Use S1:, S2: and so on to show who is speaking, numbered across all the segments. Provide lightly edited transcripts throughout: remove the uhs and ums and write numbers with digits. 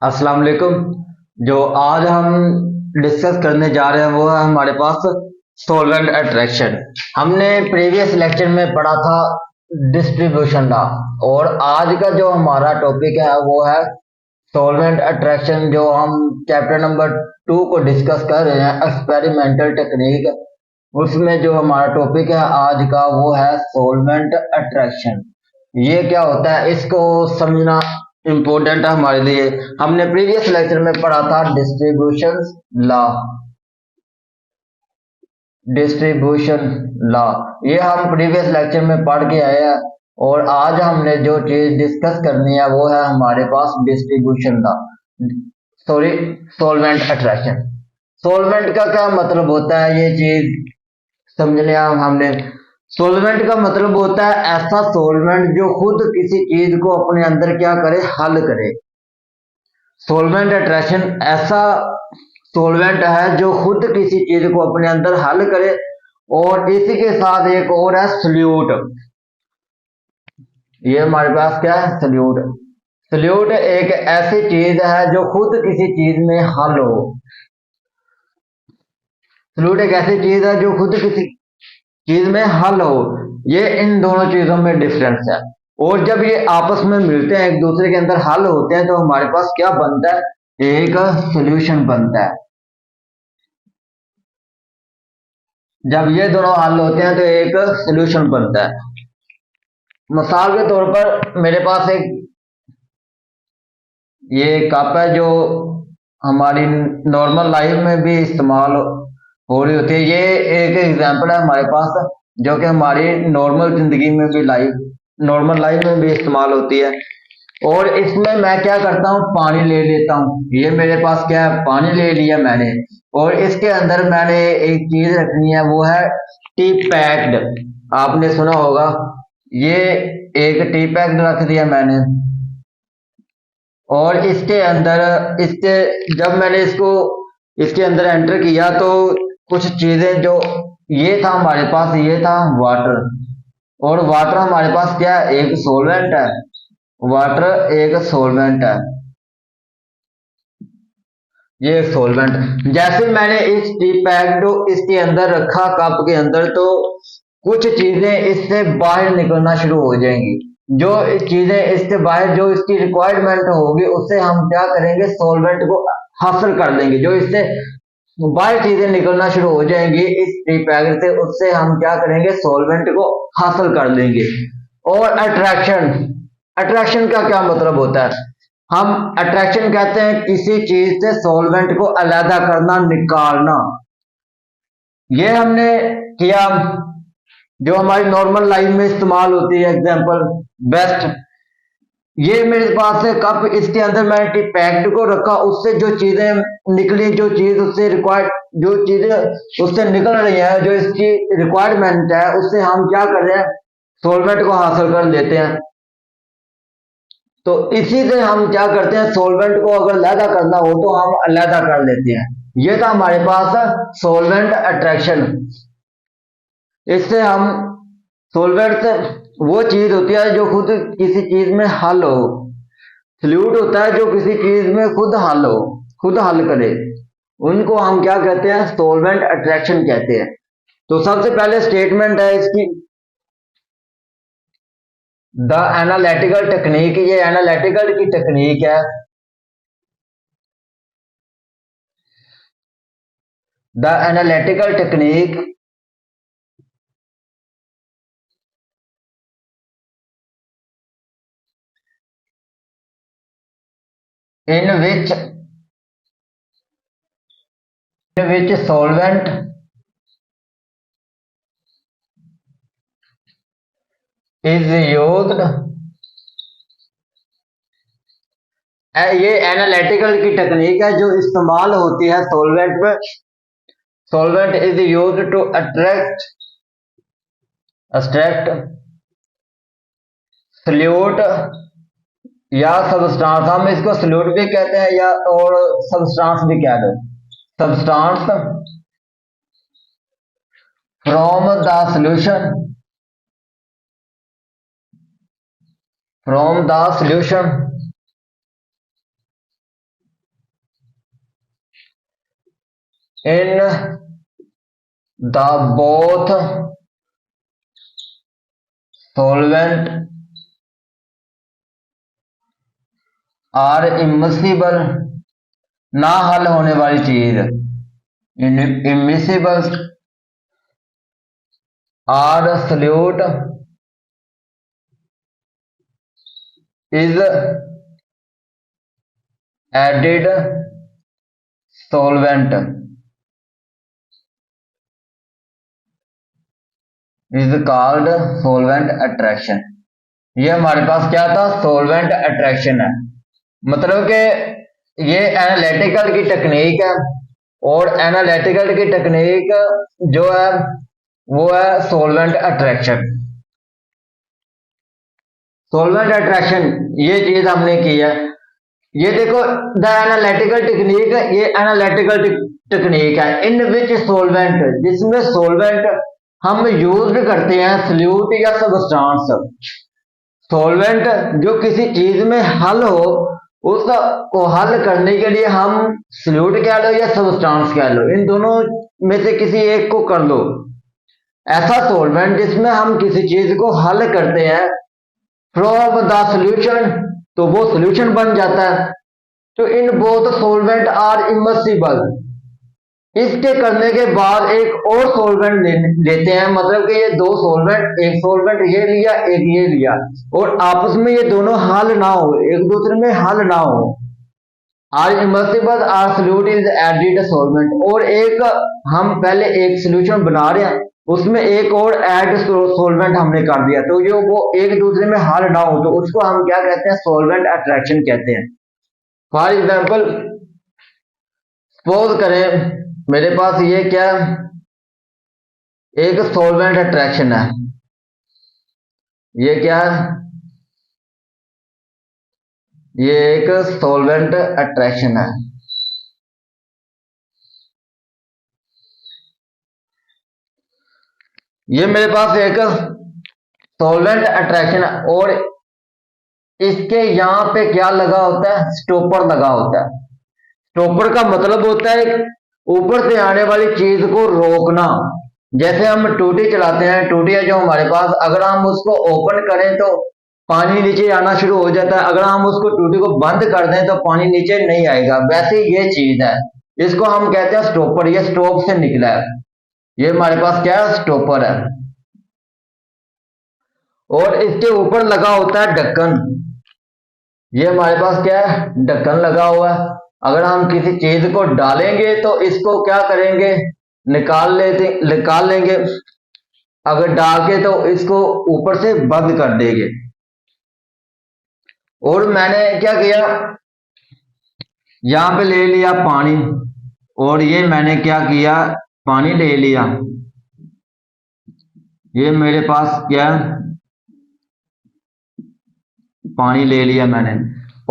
S1: अस्सलाम वालेकुम। जो आज हम डिस्कस करने जा रहे हैं वो है हमारे पास सॉल्वेंट अट्रैक्शन। हमने प्रीवियस लेक्चर में पढ़ा था डिस्ट्रीब्यूशन लॉ, और आज का जो हमारा टॉपिक है वो है सॉल्वेंट अट्रैक्शन। जो हम चैप्टर नंबर 2 को डिस्कस कर रहे हैं, एक्सपेरिमेंटल टेक्निक, उसमें जो हमारा टॉपिक है आज का वो है सॉल्वेंट अट्रैक्शन। ये क्या होता है इसको समझना इम्पोर्टेंट है हमारे लिए। हमने प्रीवियस लेक्चर में पढ़ा था डिस्ट्रीब्यूशन लॉ। ये हम प्रीवियस लेक्चर में पढ़ के आए हैं, और आज हमने जो चीज डिस्कस करनी है वो है हमारे पास distribution law, sorry, solvent attraction. Solvent का क्या मतलब होता है ये चीज समझने हमने। सॉल्वेंट का मतलब होता है ऐसा सॉल्वेंट जो खुद किसी चीज को अपने अंदर क्या करे, हल करे। सॉल्वेंट अट्रैक्शन ऐसा सॉल्वेंट है जो खुद किसी चीज को अपने अंदर हल करे। और इसी के साथ एक और है सल्यूट। ये हमारे पास क्या है, सल्यूट। सल्यूट एक ऐसी चीज है जो खुद किसी चीज में हल हो। सल्यूट एक ऐसी चीज है जो खुद किसी चीज में हल हो। ये इन दोनों चीजों में डिफरेंस है। और जब ये आपस में मिलते हैं, एक दूसरे के अंदर हल होते हैं, तो हमारे पास क्या बनता है, एक सॉल्यूशन बनता है। जब ये दोनों हल होते हैं तो एक सॉल्यूशन बनता है। मिसाल के तौर पर मेरे पास एक ये कप है जो हमारी नॉर्मल लाइफ में भी इस्तेमाल हो रही होती है। ये एक एग्जांपल है हमारे पास, जो कि हमारी नॉर्मल लाइफ में भी इस्तेमाल होती है। और इसमें मैं क्या करता हूँ, पानी ले लेता हूँ। ये मेरे पास क्या है, पानी ले लिया मैंने, और इसके अंदर मैंने एक चीज रखनी है, वो है टी पैक्ड। आपने सुना होगा, ये एक टी पैक्ड रख दिया मैंने। और इसके अंदर इसके जब मैंने इसको इसके अंदर एंटर किया तो कुछ चीजें जो ये था हमारे पास, ये था वाटर। और वाटर हमारे पास क्या है, एक सॉल्वेंट है। वाटर एक सॉल्वेंट है, ये सॉल्वेंट। जैसे मैंने इस टी पैक को इसके अंदर रखा, कप के अंदर, तो कुछ चीजें इससे बाहर निकलना शुरू हो जाएंगी। जो चीजें इसके बाहर, जो इसकी रिक्वायरमेंट होगी, उससे हम क्या करेंगे, सॉल्वेंट को हासिल कर लेंगे। जो इससे बाहर चीजें निकलना शुरू हो जाएंगी इस टी पैक से, उससे हम क्या करेंगे, सॉल्वेंट को हासिल कर लेंगे। और अट्रैक्शन, अट्रैक्शन का क्या मतलब होता है, हम अट्रैक्शन कहते हैं किसी चीज से सॉल्वेंट को अलग करना, निकालना। ये हमने किया जो हमारी नॉर्मल लाइफ में इस्तेमाल होती है। एग्जांपल बेस्ट, ये मेरे पास है कप, इसके अंदर मैंने टी पैक्ड को रखा, उससे जो चीजें निकली, जो चीज उससे रिक्वायर्ड, जो चीजें उससे निकल रही है, जो इसकी रिक्वायरमेंट है, उससे हम क्या कर रहे हैं, सॉल्वेंट को हासिल कर लेते हैं। तो इसी से हम क्या करते हैं, सॉल्वेंट को अगर अलहदा करना हो तो हम अलहदा कर लेते हैं। ये था हमारे पास सॉल्वेंट अट्रैक्शन। इससे हम सॉल्वेंट वो चीज होती है जो खुद किसी चीज में हल हो। सल्यूट होता है जो किसी चीज में खुद हल हो, खुद हल करे। उनको हम क्या कहते हैं, सॉल्वेंट अट्रैक्शन कहते हैं। तो सबसे पहले स्टेटमेंट है इसकी, द एनालिटिकल टेक्निक। ये एनालिटिकल की टेक्निक है। The analytical technique in which solvent is used। ये एनालिटिकल की टेक्निक है जो इस्तेमाल होती है सॉल्वेंट में। Solvent is used to extract solute या सबस्टांस। हम इसको सल्यूट भी कहते हैं या और सबस्टांस भी कह दो। Substance from the solution, from the solution in the both solvent are immiscible, ना हल होने वाली चीज, immiscible are solute is added solvent is called solvent attraction। ये हमारे पास क्या था, सोलवेंट अट्रैक्शन है। मतलब कि ये एनालिटिकल की टेक्निक है, और एनालिटिकल की टेक्निक जो है वो है सोलवेंट अट्रैक्शन। सोलवेंट अट्रैक्शन ये चीज हमने की है। ये देखो, द एनालिटिकल टेक्निक, ये एनालिटिकल टेक्निक है इन विच सोलवेंट, जिसमें सोलवेंट हम यूज करते हैं सल्यूट या सबस्टांस। सोलवेंट जो किसी चीज में हल हो, उसको हल करने के लिए हम सल्यूट कह लो या सबस्टांस कह लो, इन दोनों में से किसी एक को कर लो। ऐसा सोलवेंट जिसमें हम किसी चीज को हल करते हैं फ्रॉम द सोल्यूशन, तो वो सोल्यूशन बन जाता है। तो इन बोथ सोलवेंट आर इमर्सिबल, इसके करने के बाद एक और सोलवेंट लेते हैं, मतलब कि ये दो सोलवेंट, एक सोलवेंट ये लिया एक ये लिया, और आपस में ये दोनों हल ना हो, एक दूसरे में हल ना हो। Are immersible are solute is added solvent, और एक हम पहले एक सोल्यूशन बना रहे हैं, उसमें एक और ऐड सोलवेंट हमने कर दिया, तो जो वो एक दूसरे में हल ना हो, तो उसको हम क्या कहते हैं, सोलवेंट अट्रैक्शन कहते हैं। फॉर एग्जाम्पल सपोज करें मेरे पास ये क्या, एक सोलवेंट अट्रैक्शन है, ये क्या है, ये एक सोलवेंट अट्रैक्शन है। ये मेरे पास एक सोलवेंट अट्रैक्शन है, और इसके यहां पे क्या लगा होता है, स्टॉपर लगा होता है। स्टॉपर का मतलब होता है ऊपर से आने वाली चीज को रोकना। जैसे हम टूटी चलाते हैं, टूटी है जो हमारे पास, अगर हम उसको ओपन करें तो पानी नीचे आना शुरू हो जाता है, अगर हम उसको टूटी को बंद कर दें तो पानी नीचे नहीं आएगा। वैसे ये चीज है, इसको हम कहते हैं स्टॉपर, ये स्टॉप से निकला है, ये हमारे पास क्या है, स्टॉपर है। और इसके ऊपर लगा होता है ढक्कन, ये हमारे पास क्या है, ढक्कन लगा हुआ है। अगर हम किसी चीज को डालेंगे तो इसको क्या करेंगे, निकाल लेंगे, अगर डाल के तो इसको ऊपर से बंद कर देंगे। और मैंने क्या किया, यहां पे ले लिया पानी, और ये मैंने क्या किया, पानी ले लिया, ये मेरे पास क्या, पानी ले लिया मैंने,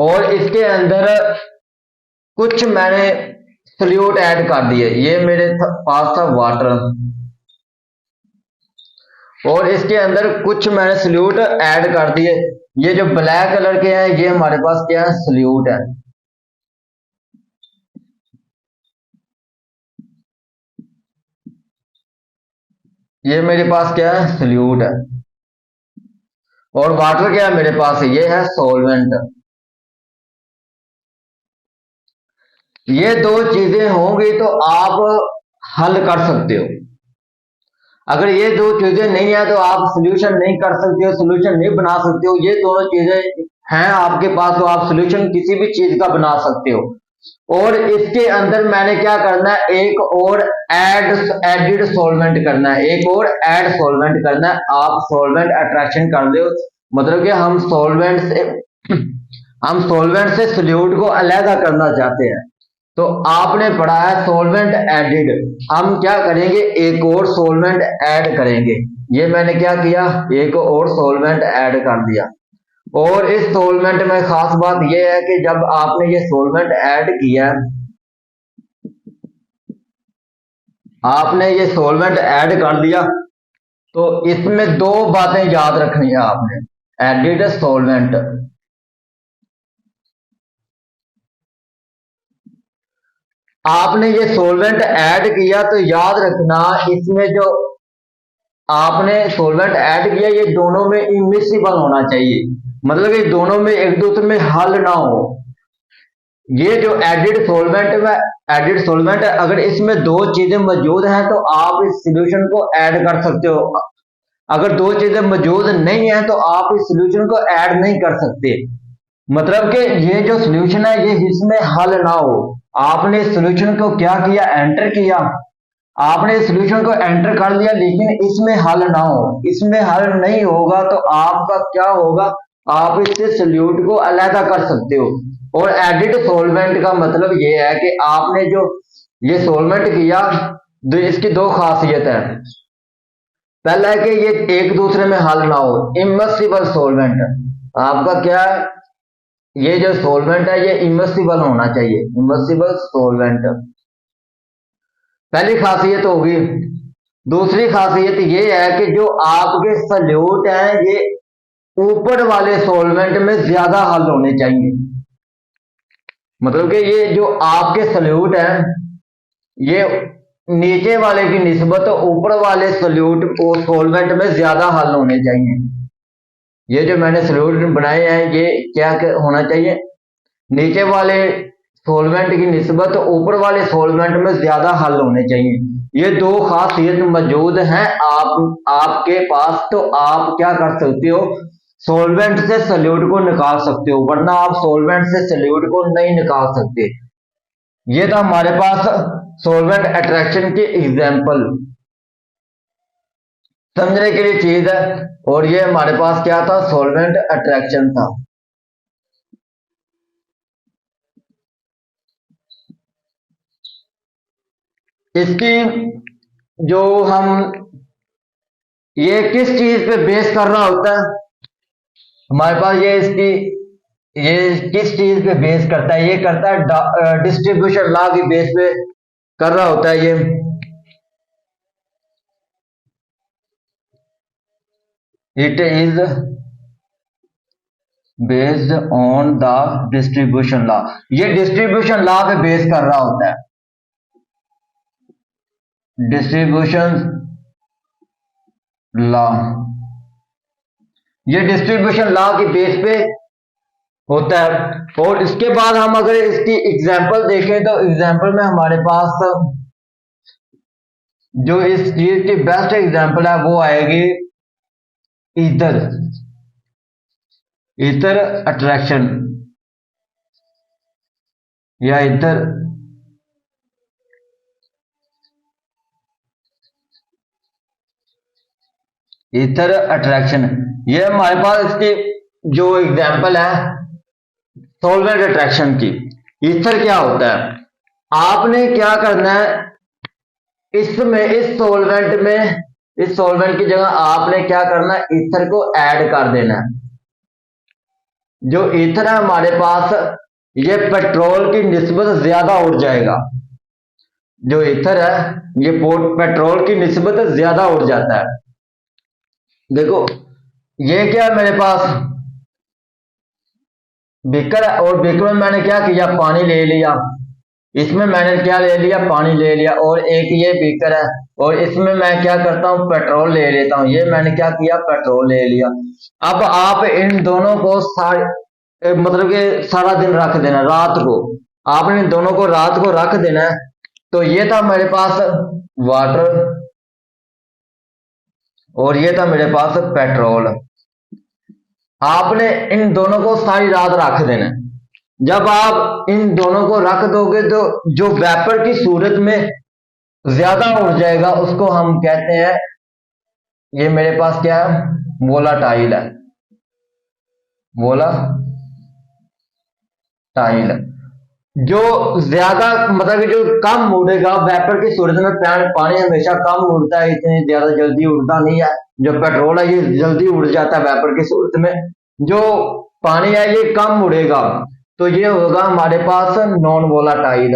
S1: और इसके अंदर कुछ मैंने सल्यूट ऐड कर दिए, ये मेरे पास था वाटर, और इसके अंदर कुछ मैंने सल्यूट ऐड कर दिए। ये जो ब्लैक कलर के हैं ये हमारे पास क्या है, सल्यूट है। ये मेरे पास क्या है, सल्यूट है। और वाटर क्या है मेरे पास, ये है सोलवेंट। ये दो चीजें होंगी तो आप हल कर सकते हो। अगर ये दो चीजें नहीं है तो आप सोल्यूशन नहीं कर सकते हो, सोल्यूशन नहीं बना सकते हो। ये दोनों चीजें हैं आपके पास तो आप सोल्यूशन किसी भी चीज का बना सकते हो। और इसके अंदर मैंने क्या करना है, एक और एडिड सोलवेंट करना है, एक और ऐड सोलवेंट करना है। आप सोलवेंट अट्रैक्शन कर दो, मतलब कि हम सोलवेंट से सोल्यूट को अलग करना चाहते हैं। तो आपने पढ़ा है सोलवेंट एडिड, हम क्या करेंगे, एक और सोलवेंट ऐड करेंगे। ये मैंने क्या किया, एक और सोलवेंट ऐड कर दिया। और इस सोलवेंट में खास बात यह है कि जब आपने ये सोलवेंट ऐड किया, आपने ये सोलवेंट ऐड कर दिया, तो इसमें दो बातें याद रखनी है आपने। एडिड सोलवेंट, आपने ये सॉल्वेंट ऐड किया तो याद रखना, इसमें जो आपने सॉल्वेंट ऐड किया ये दोनों में इमिसिबल होना चाहिए, मतलब ये दोनों में एक दूसरे में हल ना हो। ये जो एडिड सॉल्वेंट है, अगर इसमें दो चीजें मौजूद हैं तो आप इस सॉल्यूशन को ऐड कर सकते हो। अगर दो चीजें मौजूद नहीं है तो आप इस सॉल्यूशन को ऐड नहीं कर सकते। मतलब कि ये जो सॉल्यूशन है ये इसमें हल ना हो। आपने इस सॉल्यूशन को क्या किया, एंटर किया, आपने इस सॉल्यूशन को एंटर कर लिया, लेकिन इसमें हल ना हो। इसमें हल नहीं होगा तो आपका क्या होगा, आप इससे सॉल्यूट को अलहदा कर सकते हो। और एडिड सॉल्वेंट का मतलब ये है कि आपने जो ये सॉल्वेंट किया, तो इसकी दो खासियत है। पहला है कि ये एक दूसरे में हल ना हो, इमर्सिबल सॉल्वेंट। आपका क्या है, ये जो सॉल्वेंट है ये इमर्सिबल होना चाहिए, इमर्सिबल सॉल्वेंट पहली खासियत होगी। दूसरी खासियत ये है कि जो आपके सॉल्यूट हैं ये ऊपर वाले सॉल्वेंट में ज्यादा हल होने चाहिए। मतलब कि ये जो आपके सॉल्यूट हैं ये नीचे वाले की निस्बत ऊपर वाले सॉल्वेंट में ज्यादा हल होने चाहिए। ये जो मैंने सॉल्यूट बनाए हैं ये क्या होना चाहिए, नीचे वाले सॉल्वेंट की निस्बत ऊपर वाले सॉल्वेंट में ज्यादा हल होने चाहिए। ये दो खासियत मौजूद हैं आपके पास, तो आप क्या कर सकते हो, सॉल्वेंट से सॉल्यूट को निकाल सकते हो, वरना आप सॉल्वेंट से सॉल्यूट को नहीं निकाल सकते। ये था हमारे पास सॉल्वेंट अट्रैक्शन की एग्जांपल, समझने के लिए चीज है। और ये हमारे पास क्या था, सॉल्वेंट अट्रैक्शन था। इसकी जो हम ये किस चीज पे बेस कर रहा होता है, हमारे पास ये किस चीज पे बेस करता है, ये करता है डिस्ट्रीब्यूशन लॉ की बेस पे कर रहा होता है। ये it is based on the distribution law, ये डिस्ट्रीब्यूशन लॉ पे बेस कर रहा होता है, डिस्ट्रीब्यूशन लॉ। ये डिस्ट्रीब्यूशन लॉ की बेस पे होता है। और इसके बाद हम अगर इसकी एग्जांपल देखें तो एग्जांपल में हमारे पास जो इस चीज की बेस्ट एग्जांपल है वो आएगी ईथर, ईथर अट्रैक्शन या ईथर ईथर अट्रैक्शन। ये हमारे पास इसकी जो एग्जांपल है सॉल्वेंट अट्रैक्शन की। ईथर क्या होता है, आपने क्या करना है, इसमें इस सॉल्वेंट की जगह आपने क्या करना है, ईथर को ऐड कर देना है। जो ईथर है हमारे पास ये पेट्रोल की निस्बत ज्यादा उड़ जाएगा, जो ईथर है ये पेट्रोल की निस्बत ज्यादा उड़ जाता है। देखो ये क्या है, मेरे पास बीकर है और बीकर में मैंने क्या किया, पानी ले लिया, इसमें मैंने क्या ले लिया, पानी ले लिया। और एक ये बीकर है और इसमें मैं क्या करता हूँ, पेट्रोल ले लेता हूँ, ये मैंने क्या किया, पेट्रोल ले लिया। अब आप इन दोनों को मतलब कि सारा दिन रख देना, रात को आपने इन दोनों को रात को रख देना है। तो ये था मेरे पास वाटर और ये था मेरे पास पेट्रोल। आपने इन दोनों को सारी रात रख देना है। जब आप इन दोनों को रख दोगे तो जो वेपर की सूरत में ज्यादा उड़ जाएगा उसको हम कहते हैं, ये मेरे पास क्या है, वोलाटाइल है, वोलाटाइल। जो ज्यादा मतलब कि जो कम उड़ेगा वेपर की सूरत में, पानी हमेशा कम उड़ता है, इतनी ज्यादा जल्दी उड़ता नहीं है। जो पेट्रोल है ये जल्दी उड़ जाता है वेपर की सूरत में, जो पानी है ये कम उड़ेगा। तो ये होगा हमारे पास नॉन वोलाटाइल,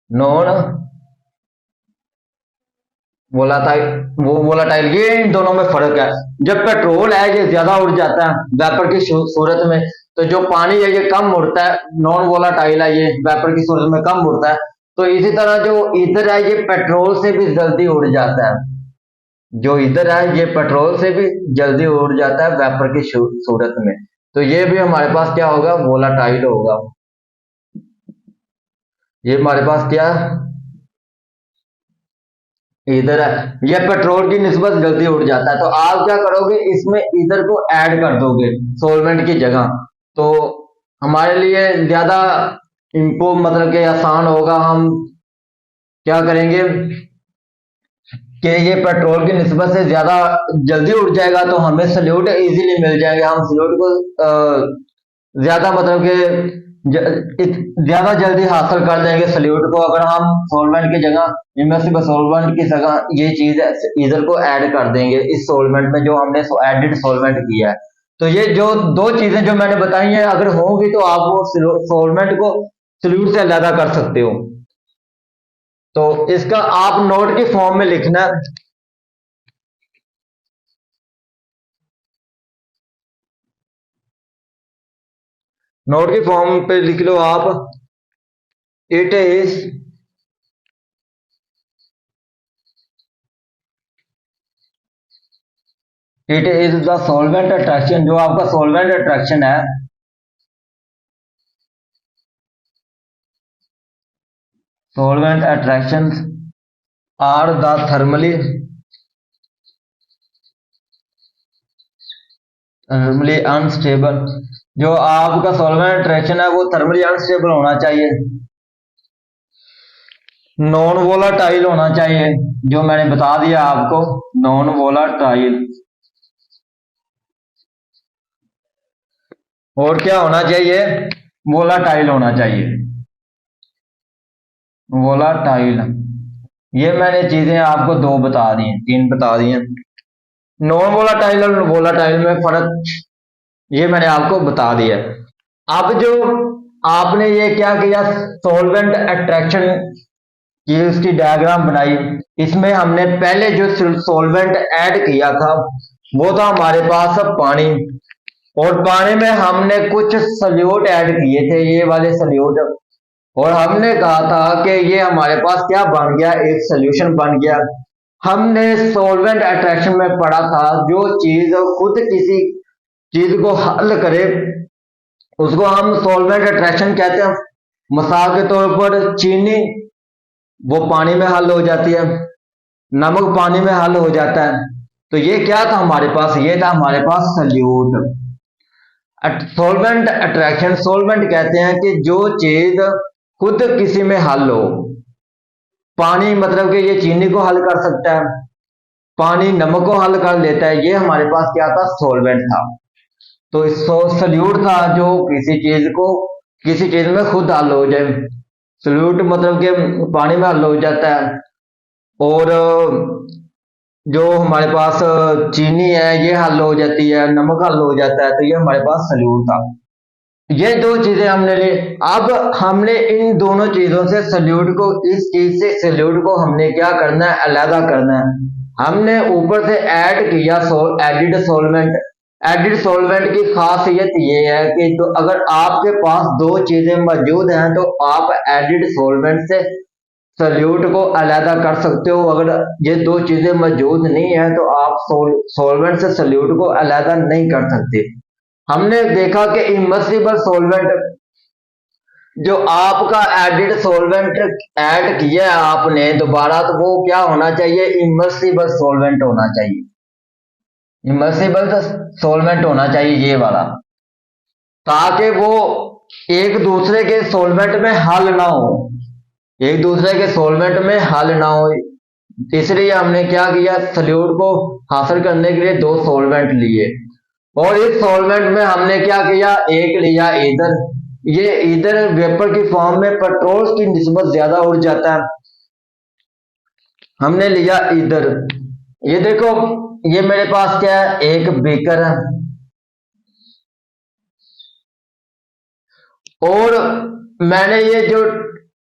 S1: नॉन वोलाटाइल। ये इन दोनों में फर्क है। जब पेट्रोल है ये ज्यादा उड़ जाता है वेपर की सूरत में, तो जो पानी है ये कम उड़ता है, नॉन वोलाटाइल है, ये वेपर की सूरत में कम उड़ता है। तो इसी तरह जो ईथर है ये पेट्रोल से भी जल्दी उड़ जाता है, जो ईथर है ये पेट्रोल से भी जल्दी उड़ जाता है वेपर की सूरत में। तो ये भी हमारे पास क्या होगा, वोलाटाइल होगा। ये हमारे पास क्या है, ईथर है, ये पेट्रोल की निस्बत जल्दी उड़ जाता है। तो आप क्या करोगे, इसमें ईथर को ऐड कर दोगे सॉल्वेंट की जगह, तो हमारे लिए ज्यादा इम्पो मतलब कि आसान होगा। हम क्या करेंगे कि ये पेट्रोल की निस्बत से ज्यादा जल्दी उड़ जाएगा, तो हमें सल्यूट इजीली मिल जाएगा। हम सल्यूट को ज्यादा मतलब कि ज्यादा जल्दी हासिल कर लेंगे सल्यूट को, अगर हम सॉल्वेंट की जगह इमर्सिबल सॉल्वेंट की जगह ये चीज ईथर को ऐड कर देंगे इस सॉल्वेंट में जो हमने एडिड सॉल्वेंट किया है। तो ये जो दो चीजें जो मैंने बताई हैं अगर होंगी तो आप वो सॉल्वेंट को सल्यूट से अलग कर सकते हो। तो इसका आप नोट की फॉर्म में लिखना है। नोट की फॉर्म पे लिख लो आप, it is the solvent attraction, जो आपका सॉल्वेंट अट्रैक्शन है, solvent attraction are the thermally unstable. जो आपका सॉल्वेंट अट्रैक्शन है वो थर्मली अनस्टेबल होना चाहिए, नॉन वोलाटाइल होना चाहिए, जो मैंने बता दिया आपको, नॉन वोलाटाइल। और क्या होना चाहिए, वोलाटाइल होना चाहिए, वोलाटाइल। ये मैंने चीजें आपको दो बता दी, तीन बता दी। नॉन वोलाटाइल और वोलाटाइल में फर्क ये मैंने आपको बता दिया। अब जो आपने ये क्या किया, सॉल्वेंट अट्रैक्शन की उसकी डायग्राम बनाई, इसमें हमने पहले जो सॉल्वेंट ऐड किया था वो था हमारे पास पानी, और पानी में हमने कुछ सल्यूट ऐड किए थे, ये वाले सल्यूट, और हमने कहा था कि ये हमारे पास क्या बन गया, एक सोल्यूशन बन गया। हमने सॉल्वेंट अट्रैक्शन में पढ़ा था जो चीज खुद किसी चीज को हल करे उसको हम सॉल्वेंट अट्रैक्शन कहते हैं। मिसाल के तौर पर चीनी वो पानी में हल हो जाती है, नमक पानी में हल हो जाता है। तो ये क्या था हमारे पास, ये था हमारे पास सल्यूट। सॉल्वेंट अट्रैक्शन, सॉल्वेंट कहते हैं कि जो चीज खुद किसी में हल हो। पानी मतलब कि ये चीनी को हल कर सकता है, पानी नमक को हल कर लेता है, ये हमारे पास क्या था, सॉल्वेंट था। तो सल्यूट था जो किसी चीज को किसी चीज में खुद हल हो जाए। सल्यूट मतलब कि पानी में हल हो जाता है, और जो हमारे पास चीनी है ये हल हो जाती है, नमक हल हो जाता है। तो ये हमारे पास सल्यूट था। ये दो चीजें हमने ली। अब हमने इन दोनों चीजों से सल्यूट को, इस चीज से सल्यूट को हमने क्या करना है, अलहदा करना है। हमने ऊपर से ऐड किया एडिड सॉल्वेंट। एडिड सॉल्वेंट की खासियत ये है कि तो अगर आपके पास दो चीजें मौजूद हैं तो आप एडिड सॉल्वेंट से सल्यूट को अलहदा कर सकते हो। अगर ये दो चीजें मौजूद नहीं है तो आप सॉल्वेंट से सल्यूट को अलहदा नहीं कर सकते। हमने देखा कि इमर्सिबल सॉल्वेंट, जो आपका एडिड सॉल्वेंट ऐड किया है आपने दोबारा, तो वो क्या होना चाहिए, इमर्सिबल सॉल्वेंट होना चाहिए, इमर्सिबल सॉल्वेंट होना चाहिए ये वाला, ताकि वो एक दूसरे के सॉल्वेंट में हल ना हो, एक दूसरे के सॉल्वेंट में हल ना हो। इसलिए हमने क्या किया, सल्यूट को हासिल करने के लिए दो सॉल्वेंट लिए, और इस सॉल्वेंट में हमने क्या किया, एक लिया ईथर। ये ईथर वेपर की फॉर्म में पेट्रोल की निस्बत ज्यादा उड़ जाता है, हमने लिया ईथर। ये देखो, ये मेरे पास क्या है, एक बीकर है, और मैंने ये जो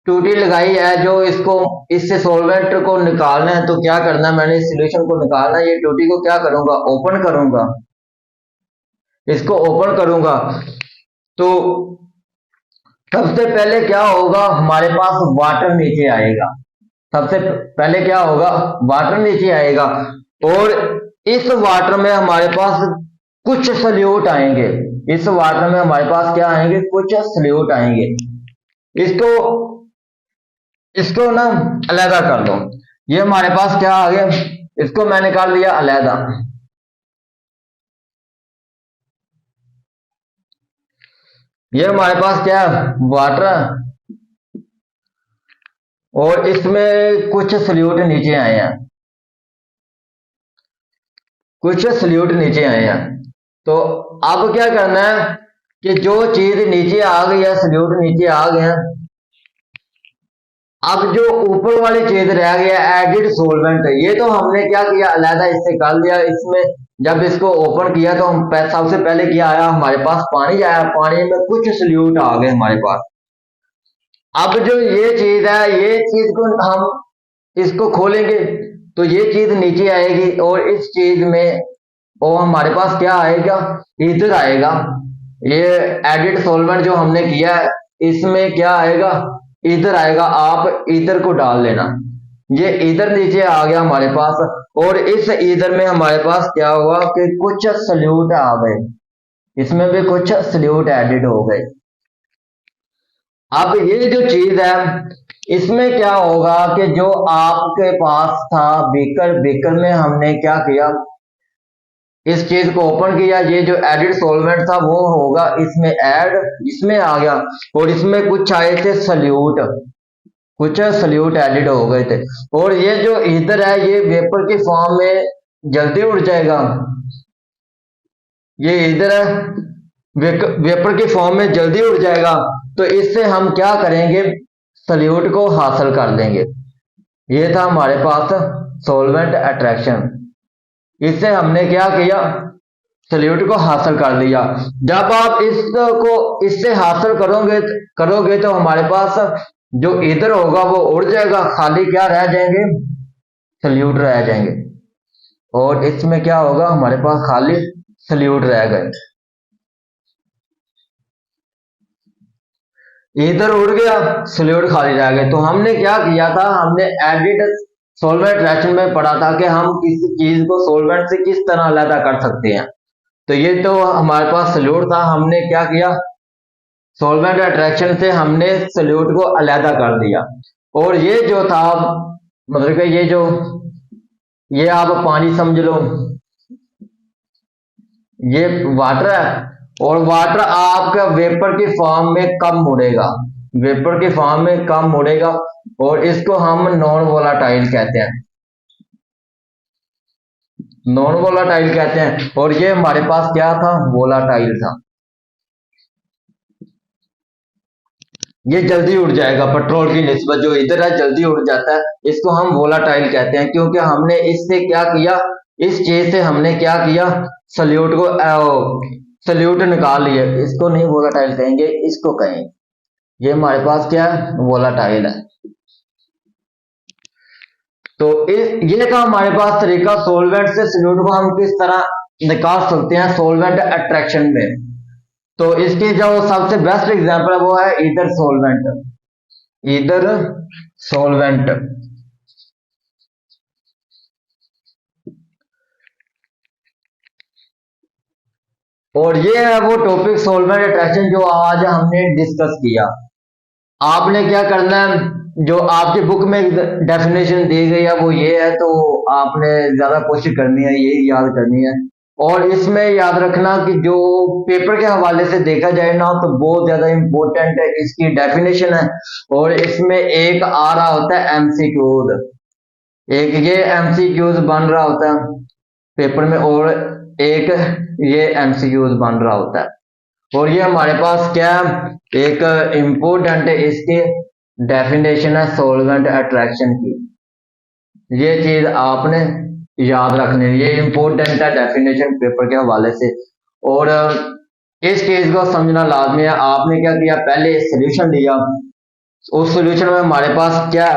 S1: टूटी लगाई है, जो इसको इससे सॉल्वेंट को निकालना है, तो क्या करना है, मैंने इस सॉल्यूशन को निकालना है। ये टूटी को क्या करूंगा, ओपन करूंगा, इसको ओपन करूंगा। तो सबसे पहले क्या होगा, हमारे पास वाटर नीचे आएगा। सबसे पहले क्या होगा, वाटर नीचे आएगा, और इस वाटर में हमारे पास कुछ सल्यूट आएंगे। इस वाटर में हमारे पास क्या आएंगे, कुछ सल्यूट आएंगे। इसको इसको ना अलहदा कर दो। ये हमारे पास क्या आ गया, इसको मैंने कर लिया अलहदा। ये हमारे पास क्या है, वाटर, और इसमें कुछ सल्यूट नीचे आए हैं, कुछ सल्यूट नीचे आए हैं। तो अब क्या करना है कि जो चीज नीचे आ गई है, सल्यूट नीचे आ गया, अब जो ऊपर वाली चीज रह गया एडिड सोलवेंट, ये तो हमने क्या किया, अलहदा इससे कर लिया। इसमें जब इसको ओपन किया तो हम सबसे पहले क्या आया, हमारे पास पानी आया, पानी में कुछ सल्यूट आ गए हमारे पास। अब जो ये चीज है, ये चीज को हम इसको खोलेंगे तो ये चीज नीचे आएगी, और इस चीज में और हमारे पास क्या आएगा, इधर आएगा। ये एडिड सॉल्वेंट जो हमने किया है, इसमें क्या आएगा, इधर आएगा। आप इधर को डाल लेना, ये इधर नीचे आ गया हमारे पास, और इस इधर में हमारे पास क्या हुआ कि कुछ सल्यूट आ गए, इसमें भी कुछ सल्यूट एडिड हो गए। अब ये जो चीज है, इसमें क्या होगा कि जो आपके पास था बीकर, बीकर में हमने क्या किया, इस चीज को ओपन किया, ये जो एडिड सॉल्वेंट था वो होगा इसमें ऐड, इसमें आ गया, और इसमें कुछ आए थे सल्यूट, कुछ सल्यूट एडिड हो गए थे। और ये जो इधर है, ये वेपर की फॉर्म में जल्दी उड़ जाएगा। ये इधर है, वेपर की फॉर्म में जल्दी उड़ जाएगा। तो इससे हम क्या करेंगे, सल्यूट को हासिल कर लेंगे। ये था हमारे पास सॉल्वेंट अट्रैक्शन। इससे हमने क्या किया, सल्यूट को हासिल कर लिया। जब आप इसको इससे हासिल करोगे तो हमारे पास जो इधर होगा वो उड़ जाएगा, खाली क्या रह जाएंगे, सल्यूट रह जाएंगे। और इसमें क्या होगा, हमारे पास खाली सल्यूट रह गए। इधर उड़ गया, सल्यूट खाली रह गए। तो हमने क्या किया था, हमने एडिड सॉल्वेंट रिएक्शन में पढ़ा था कि हम किसी चीज को सॉल्वेंट से किस तरह अलग कर सकते हैं। तो ये तो हमारे पास सल्यूट था, हमने क्या किया, सॉल्वेंट अट्रैक्शन से हमने सल्यूट को अलहदा कर दिया। और ये जो था, मतलब कि ये आप पानी समझ लो, ये वाटर है, और वाटर आपका वेपर की फॉर्म में कम मुड़ेगा, वेपर की फॉर्म में कम मुड़ेगा, और इसको हम नॉन वोलाटाइल कहते हैं, नॉन वोलाटाइल कहते हैं। और ये हमारे पास क्या था, वोलाटाइल था। ये जल्दी उड़ जाएगा, पेट्रोल की निस्बत जो इधर है जल्दी उड़ जाता है, इसको हम वोलाटाइल कहते हैं, क्योंकि हमने इससे क्या किया, इस चीज से हमने क्या किया, सल्यूट को सल्यूट निकाल लिया। इसको नहीं वोलाटाइल कहेंगे, इसको कहेंगे, ये हमारे पास क्या है, वोलाटाइल है। तो ये था हमारे पास तरीका, सोलवेंट से सल्यूट को हम किस तरह निकाल सकते हैं सोलवेंट अट्रैक्शन में। तो इसकी जो सबसे बेस्ट एग्जांपल है वो है ईदर सॉल्वेंट, ईदर सॉल्वेंट। और ये है वो टॉपिक सोलवेंट अट्रैक्शन जो आज हमने डिस्कस किया। आपने क्या करना है, जो आपकी बुक में डेफिनेशन दी गई है वो ये है, तो आपने ज्यादा कोशिश करनी है, ये याद करनी है। और इसमें याद रखना कि जो पेपर के हवाले से देखा जाए ना, तो बहुत ज्यादा इंपॉर्टेंट है, इसकी डेफिनेशन है। और इसमें एक आ रहा होता है एमसीक्यूज, एक ये एमसीक्यूज बन रहा होता है पेपर में, और एक ये एमसीक्यूज बन रहा होता है। और ये हमारे पास क्या एक इंपॉर्टेंट इसके डेफिनेशन है सॉल्वेंट अट्रैक्शन की, ये चीज आपने याद रखनी है, ये इंपॉर्टेंट है डेफिनेशन पेपर के हवाले से। और इस चीज को समझना लाजमी है। आपने क्या किया, पहले सॉल्यूशन लिया, उस सॉल्यूशन में हमारे पास क्या,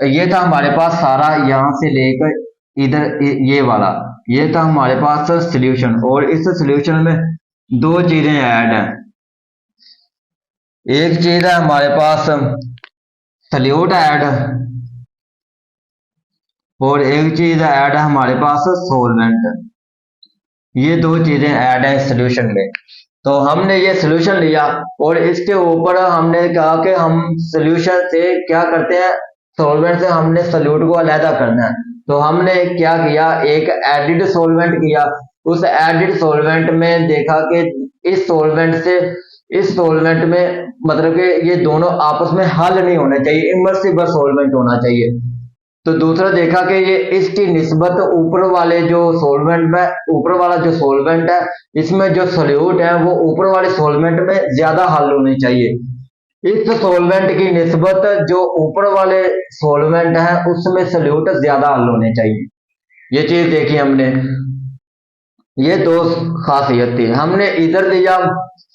S1: ये था हमारे पास सारा यहां से लेकर इधर ये वाला, ये था हमारे पास सॉल्यूशन। और इस सॉल्यूशन में दो चीजें ऐड हैं, एक चीज है हमारे पास सल्यूट ऐड, और एक चीज ऐड है हमारे पास सोलवेंट। ये दो चीजें ऐड है सोल्यूशन में। तो हमने ये सोल्यूशन लिया और इसके ऊपर हमने कहा कि हम सोल्यूशन से क्या करते हैं, सॉल्वेंट से हमने सल्यूट को अलहदा करना है। तो हमने क्या किया, एक एडिड सॉल्वेंट किया। उस एडिड सॉल्वेंट में देखा कि इस सॉल्वेंट में मतलब कि ये दोनों आपस में हल नहीं होने चाहिए, इमर्सिबल सॉल्वेंट होना चाहिए। तो दूसरा देखा कि ये इसकी निस्बत ऊपर वाले जो सॉल्वेंट में, ऊपर वाला जो सॉल्वेंट है इसमें जो सॉल्यूट है वो ऊपर वाले सॉल्वेंट में ज्यादा हल होनी चाहिए। इस सॉल्वेंट की निस्बत जो ऊपर वाले सॉल्वेंट है उसमें सॉल्यूट ज्यादा हल होने चाहिए। ये चीज देखी हमने, ये दो खासियत थी। हमने इधर लिया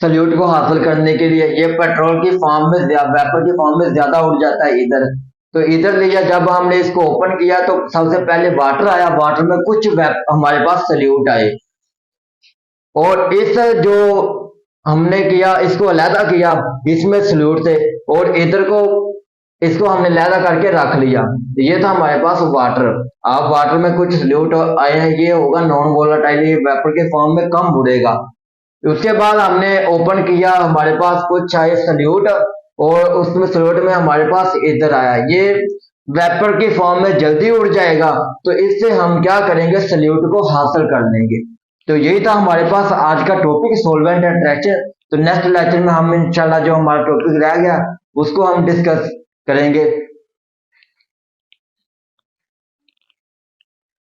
S1: सल्यूट को हासिल करने के लिए, ये पेट्रोल की फॉर्म में वेपर की फॉर्म में ज्यादा उड़ जाता है इधर। तो इधर लिया, जब हमने इसको ओपन किया तो सबसे पहले वाटर आया, वाटर में कुछ हमारे पास सल्यूट आए, और इस जो हमने किया इसको अलहदा किया इसमें सल्यूट थे, और इधर को इसको हमने अलहदा करके रख लिया। ये था हमारे पास वाटर। अब वाटर में कुछ सल्यूट आए हैं, ये होगा नॉन वोलेटाइल, ये वेपर के फॉर्म में कम उड़ेगा। उसके बाद हमने ओपन किया, हमारे पास कुछ आए सल्यूट, और उसमें सल्यूट में हमारे पास इधर आया, ये वेपर की फॉर्म में जल्दी उड़ जाएगा। तो इससे हम क्या करेंगे, सल्यूट को हासिल कर लेंगे। तो यही था हमारे पास आज का टॉपिक, सॉल्वेंट अट्रैक्शन। तो नेक्स्ट लेक्चर में हम इंशाल्लाह जो हमारा टॉपिक रह गया उसको हम डिस्कस करेंगे।